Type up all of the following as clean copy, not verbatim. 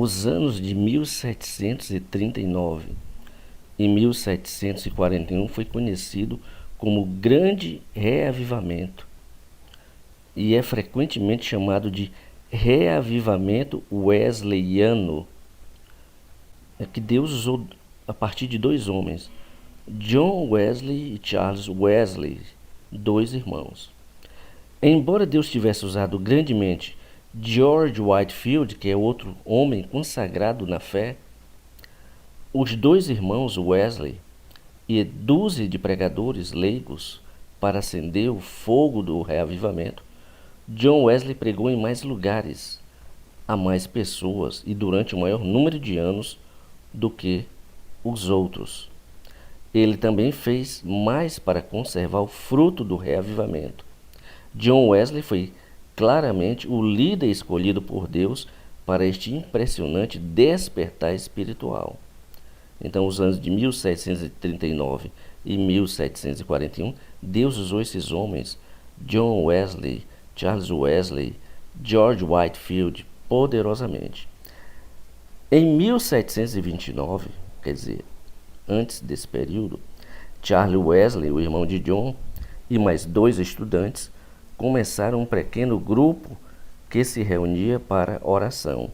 Os anos de 1739 e 1741 foi conhecido como Grande Reavivamento e é frequentemente chamado de Reavivamento Wesleyano, que Deus usou a partir de dois homens, John Wesley e Charles Wesley, dois irmãos. Embora Deus tivesse usado grandemente George Whitefield, que é outro homem consagrado na fé, os dois irmãos Wesley e dúzia de pregadores leigos para acender o fogo do reavivamento, John Wesley pregou em mais lugares, a mais pessoas e durante um maior número de anos do que os outros. Ele também fez mais para conservar o fruto do reavivamento. John Wesley foi claramente o líder escolhido por Deus para este impressionante despertar espiritual. Então, os anos de 1739 e 1741, Deus usou esses homens, John Wesley, Charles Wesley, George Whitefield, poderosamente. Em 1729, quer dizer, antes desse período, Charles Wesley, o irmão de John, e mais dois estudantes começaram um pequeno grupo que se reunia para oração.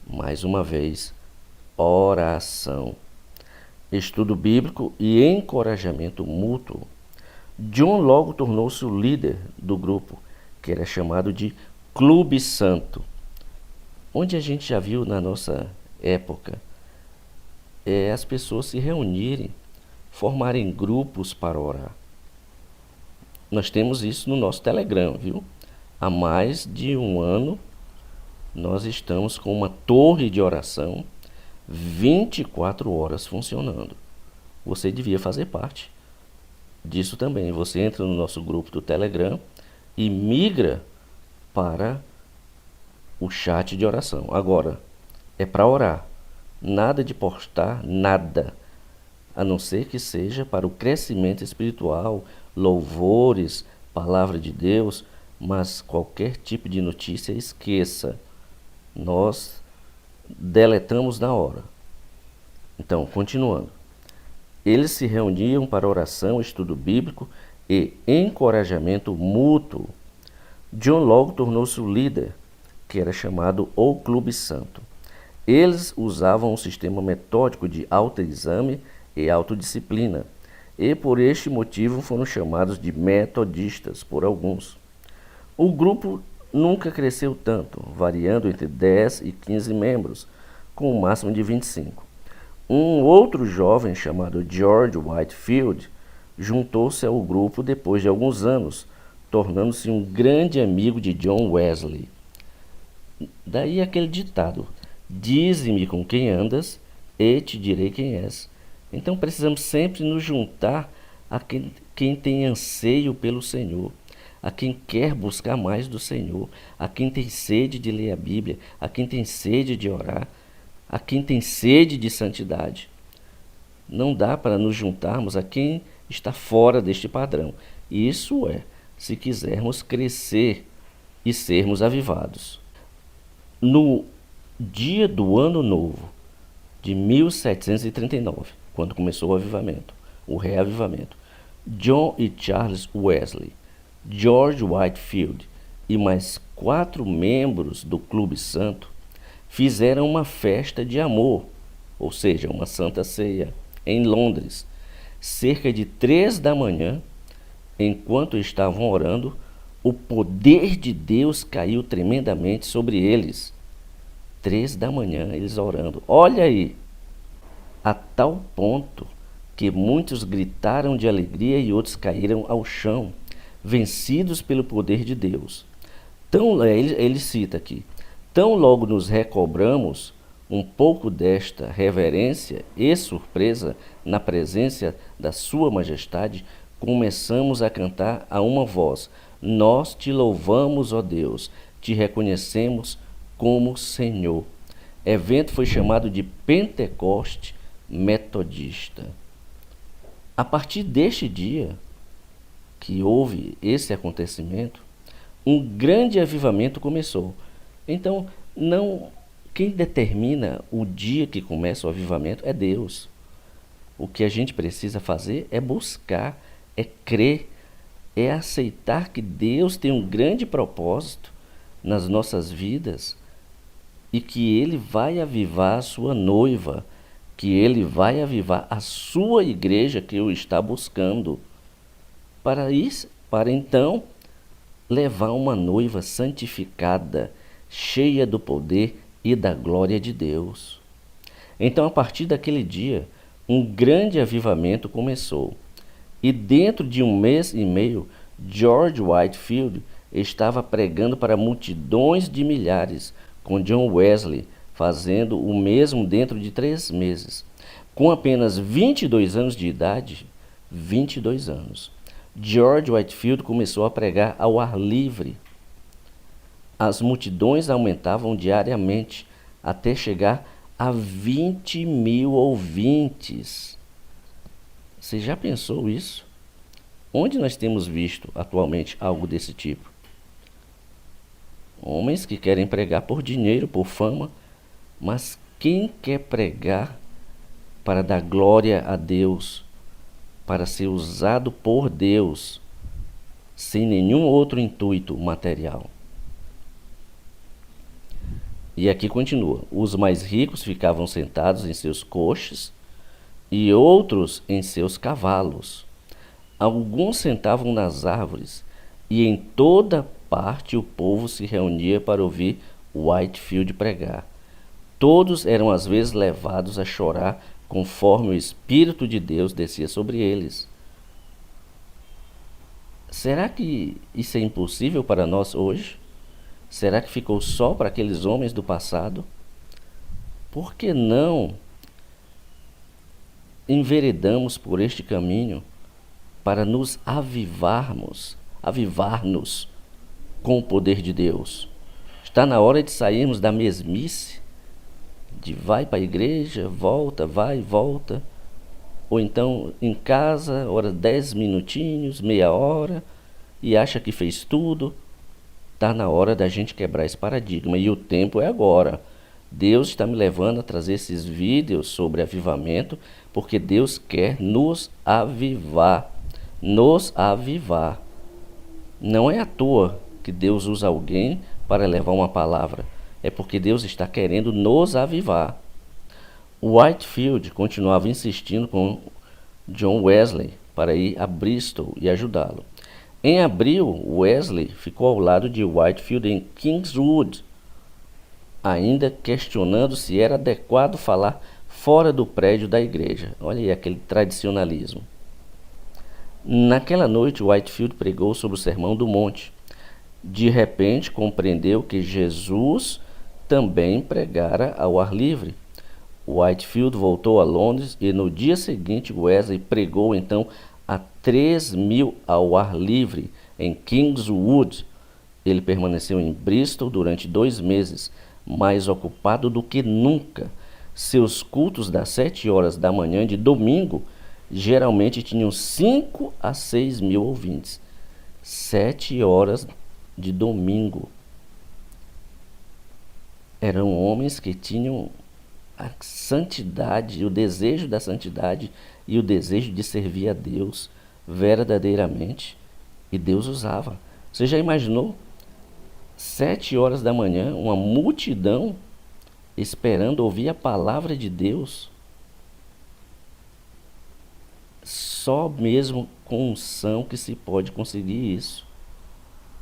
Mais uma vez, oração, estudo bíblico e encorajamento mútuo. John logo tornou-se o líder do grupo, que era chamado de Clube Santo, onde a gente já viu na nossa época as pessoas se reunirem, formarem grupos para orar. Nós temos isso no nosso Telegram, viu? Há mais de um ano nós estamos com uma torre de oração 24 horas funcionando. Você devia fazer parte disso também. Você entra no nosso grupo do Telegram e migra para o chat de oração. Agora, é para orar. Nada de postar, nada. A não ser que seja para o crescimento espiritual, louvores, palavra de Deus, mas qualquer tipo de notícia, esqueça. Nós deletamos na hora. Então, continuando. Eles se reuniam para oração, estudo bíblico e encorajamento mútuo. John logo tornou-se o líder, que era chamado o Clube Santo. Eles usavam um sistema metódico de autoexame e autodisciplina, e por este motivo foram chamados de metodistas por alguns. O grupo nunca cresceu tanto, variando entre 10 e 15 membros, com um máximo de 25. Um outro jovem chamado George Whitefield juntou-se ao grupo depois de alguns anos, tornando-se um grande amigo de John Wesley. Daí aquele ditado: dize-me com quem andas e te direi quem és. Então precisamos sempre nos juntar a quem tem anseio pelo Senhor, a quem quer buscar mais do Senhor, a quem tem sede de ler a Bíblia, a quem tem sede de orar, a quem tem sede de santidade. Não dá para nos juntarmos a quem está fora deste padrão. Isso é, se quisermos crescer e sermos avivados. No dia do Ano Novo de 1739, quando começou o avivamento, o reavivamento, John e Charles Wesley, George Whitefield e mais 4 membros do Clube Santo fizeram uma festa de amor, ou seja, uma santa ceia, em Londres, cerca de 3 da manhã. Enquanto estavam orando, o poder de Deus caiu tremendamente sobre eles. 3 da manhã, eles orando. Olha aí, a tal ponto que muitos gritaram de alegria e outros caíram ao chão, vencidos pelo poder de Deus. Então, ele cita aqui: tão logo nos recobramos um pouco desta reverência e surpresa na presença da Sua Majestade, começamos a cantar a uma voz: nós te louvamos, ó Deus, te reconhecemos como Senhor. Evento foi chamado de Pentecoste Metodista. A partir deste dia que houve esse acontecimento, um grande avivamento começou. Então, não quem determina o dia que começa o avivamento é Deus. O que a gente precisa fazer é buscar, é crer, é aceitar que Deus tem um grande propósito nas nossas vidas e que Ele vai avivar a sua noiva, que Ele vai avivar a sua igreja que o está buscando, para então levar uma noiva santificada, cheia do poder e da glória de Deus. Então, a partir daquele dia, um grande avivamento começou. E dentro de 1 mês e meio, George Whitefield estava pregando para multidões de milhares, com John Wesley fazendo o mesmo dentro de 3 meses. Com apenas 22 anos de idade, 22 anos, George Whitefield começou a pregar ao ar livre. As multidões aumentavam diariamente, até chegar a 20 mil ouvintes. Você já pensou isso? Onde nós temos visto atualmente algo desse tipo? Homens que querem pregar por dinheiro, por fama, mas quem quer pregar para dar glória a Deus, para ser usado por Deus, sem nenhum outro intuito material? E aqui continua: os mais ricos ficavam sentados em seus coches e outros em seus cavalos. Alguns sentavam nas árvores, e em toda parte o povo se reunia para ouvir Whitefield pregar. Todos eram às vezes levados a chorar conforme o Espírito de Deus descia sobre eles. Será que isso é impossível para nós hoje? Será que ficou só para aqueles homens do passado? Por que não enveredamos por este caminho para nos avivar-nos com o poder de Deus? Está na hora de sairmos da mesmice, de vai para a igreja, volta, vai, volta, ou então em casa, ora 10 minutinhos, meia hora, e acha que fez tudo. Está na hora da gente quebrar esse paradigma, e o tempo é agora. Deus está me levando a trazer esses vídeos sobre avivamento, porque Deus quer nos avivar. Nos avivar. Não é à toa que Deus usa alguém para levar uma palavra. É porque Deus está querendo nos avivar. Whitefield continuava insistindo com John Wesley para ir a Bristol e ajudá-lo. Em abril, Wesley ficou ao lado de Whitefield em Kingswood, ainda questionando se era adequado falar fora do prédio da igreja. Olha aí aquele tradicionalismo. Naquela noite, Whitefield pregou sobre o Sermão do Monte. De repente, compreendeu que Jesus também pregara ao ar livre. Whitefield voltou a Londres e no dia seguinte Wesley pregou então a 3.000 ao ar livre em Kingswood. Ele permaneceu em Bristol durante 2 meses, mais ocupado do que nunca. Seus cultos das 7 horas da manhã de domingo geralmente tinham 5 a 6 mil ouvintes. 7 horas de domingo. Eram homens que tinham a santidade, o desejo da santidade e o desejo de servir a Deus verdadeiramente. E Deus usava. Você já imaginou? 7 horas da manhã, uma multidão esperando ouvir a palavra de Deus. Só mesmo com unção que se pode conseguir isso.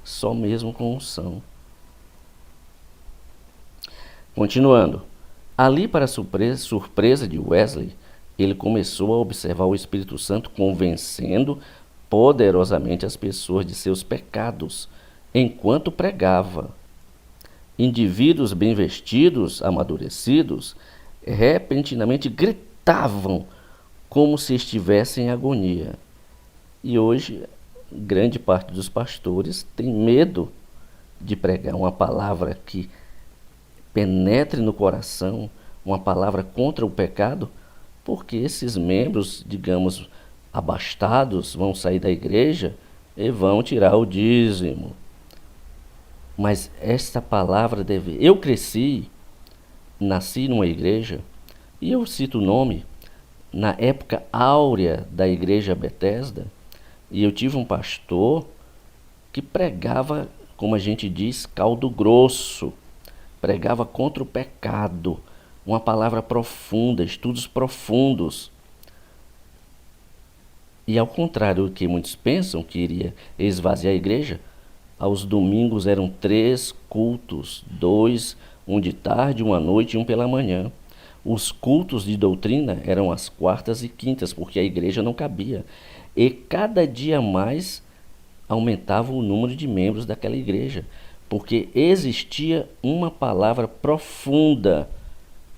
Só mesmo com unção. Continuando. Ali, para surpresa de Wesley, ele começou a observar o Espírito Santo convencendo poderosamente as pessoas de seus pecados, enquanto pregava. Indivíduos bem vestidos, amadurecidos, repentinamente gritavam como se estivessem em agonia. E hoje, grande parte dos pastores tem medo de pregar uma palavra que penetre no coração, uma palavra contra o pecado, porque esses membros, digamos, abastados, vão sair da igreja e vão tirar o dízimo. Mas esta palavra deve... Eu cresci nasci numa igreja, e eu cito o nome, na época áurea da igreja Bethesda, e eu tive um pastor que pregava, como a gente diz, caldo grosso, pregava contra o pecado, uma palavra profunda, estudos profundos. E ao contrário do que muitos pensam, que iria esvaziar a igreja, aos domingos eram 3 cultos, 2, um de tarde, um à noite e um pela manhã. Os cultos de doutrina eram às quartas e quintas, porque a igreja não cabia. E cada dia mais aumentava o número de membros daquela igreja, porque existia uma palavra profunda.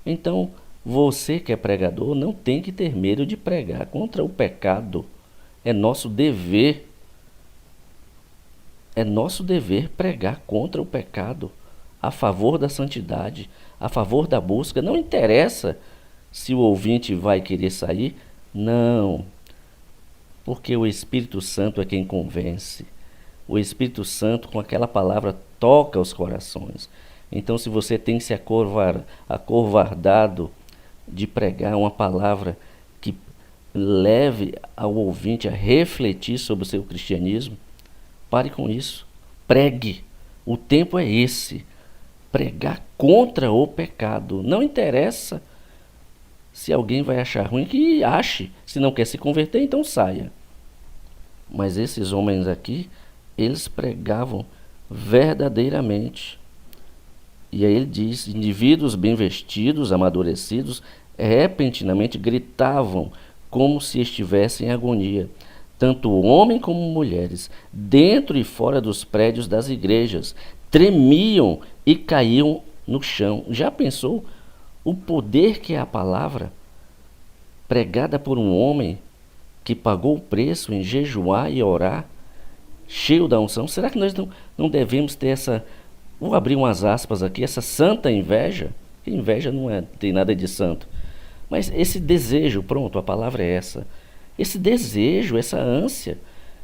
Então, você que é pregador não tem que ter medo de pregar contra o pecado. É nosso dever. É nosso dever pregar contra o pecado, a favor da santidade, a favor da busca. Não interessa se o ouvinte vai querer sair, não, porque o Espírito Santo é quem convence. O Espírito Santo, com aquela palavra, toca os corações. Então, se você tem se acovardado de pregar uma palavra que leve ao ouvinte a refletir sobre o seu cristianismo, pare com isso. Pregue. O tempo é esse. Pregar contra o pecado. Não interessa se alguém vai achar ruim, que ache. Se não quer se converter, então saia. Mas esses homens aqui, eles pregavam verdadeiramente. E aí ele diz, indivíduos bem vestidos, amadurecidos, repentinamente gritavam como se estivessem em agonia, tanto homem como mulheres, dentro e fora dos prédios das igrejas, tremiam e caíam no chão. Já pensou o poder que é a palavra, pregada por um homem que pagou o preço em jejuar e orar, cheio da unção? Será que nós não devemos ter essa, vou abrir umas aspas aqui, essa santa inveja? Inveja não tem nada de santo, mas esse desejo, pronto, a palavra é essa, esse desejo, essa ânsia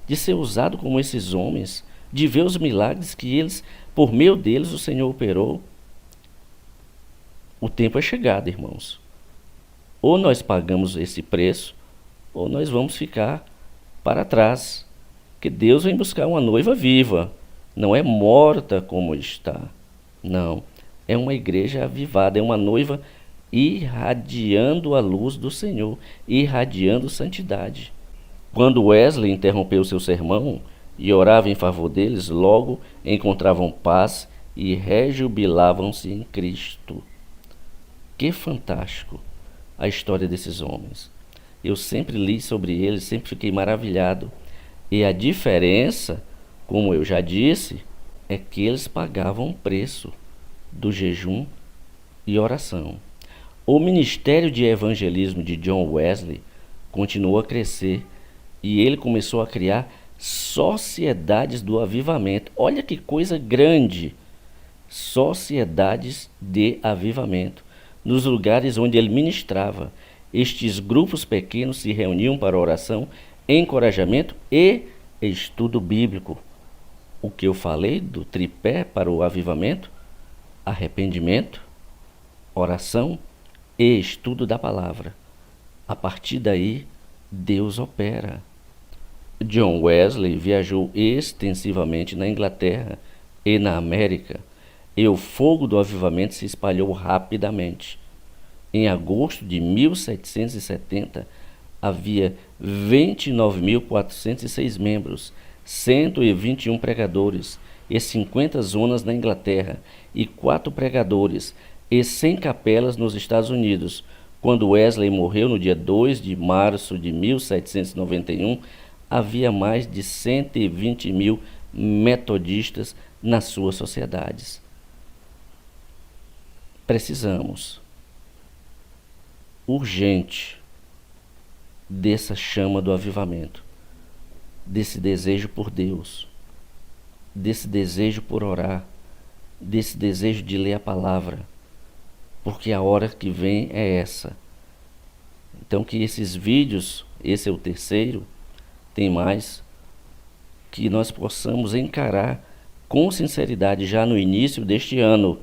de ser usado como esses homens, de ver os milagres que eles, por meio deles, o Senhor operou. O tempo é chegado, irmãos. Ou nós pagamos esse preço, ou nós vamos ficar para trás. Que Deus vem buscar uma noiva viva, não é morta como está. Não, é uma igreja avivada, é uma noiva irradiando a luz do Senhor, irradiando santidade. Quando Wesley interrompeu seu sermão e orava em favor deles, logo encontravam paz e rejubilavam-se em Cristo. Que fantástico a história desses homens. Eu sempre li sobre eles, sempre fiquei maravilhado. E a diferença, como eu já disse, é que eles pagavam o preço do jejum e oração. O ministério de evangelismo de John Wesley continuou a crescer e ele começou a criar sociedades do avivamento. Olha que coisa grande! Sociedades de avivamento. Nos lugares onde ele ministrava, estes grupos pequenos se reuniam para oração, encorajamento e estudo bíblico. O que eu falei do tripé para o avivamento: arrependimento, oração e estudo da palavra. A partir daí, Deus opera. John Wesley viajou extensivamente na Inglaterra e na América, e o fogo do avivamento se espalhou rapidamente. Em agosto de 1770, havia 29.406 membros, 121 pregadores e 50 zonas na Inglaterra e 4 pregadores e 100 capelas nos Estados Unidos. Quando Wesley morreu no dia 2 de março de 1791, havia mais de 120 mil metodistas nas suas sociedades. Precisamos, urgente, dessa chama do avivamento, desse desejo por Deus, desse desejo por orar, desse desejo de ler a palavra, porque a hora que vem é essa. Então que esses vídeos, esse é o terceiro, tem mais, que nós possamos encarar com sinceridade já no início deste ano,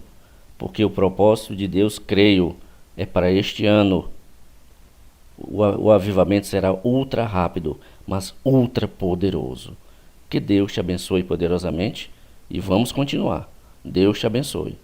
porque o propósito de Deus, creio, é para este ano. O avivamento será ultra rápido, mas ultra poderoso. Que Deus te abençoe poderosamente e vamos continuar. Deus te abençoe.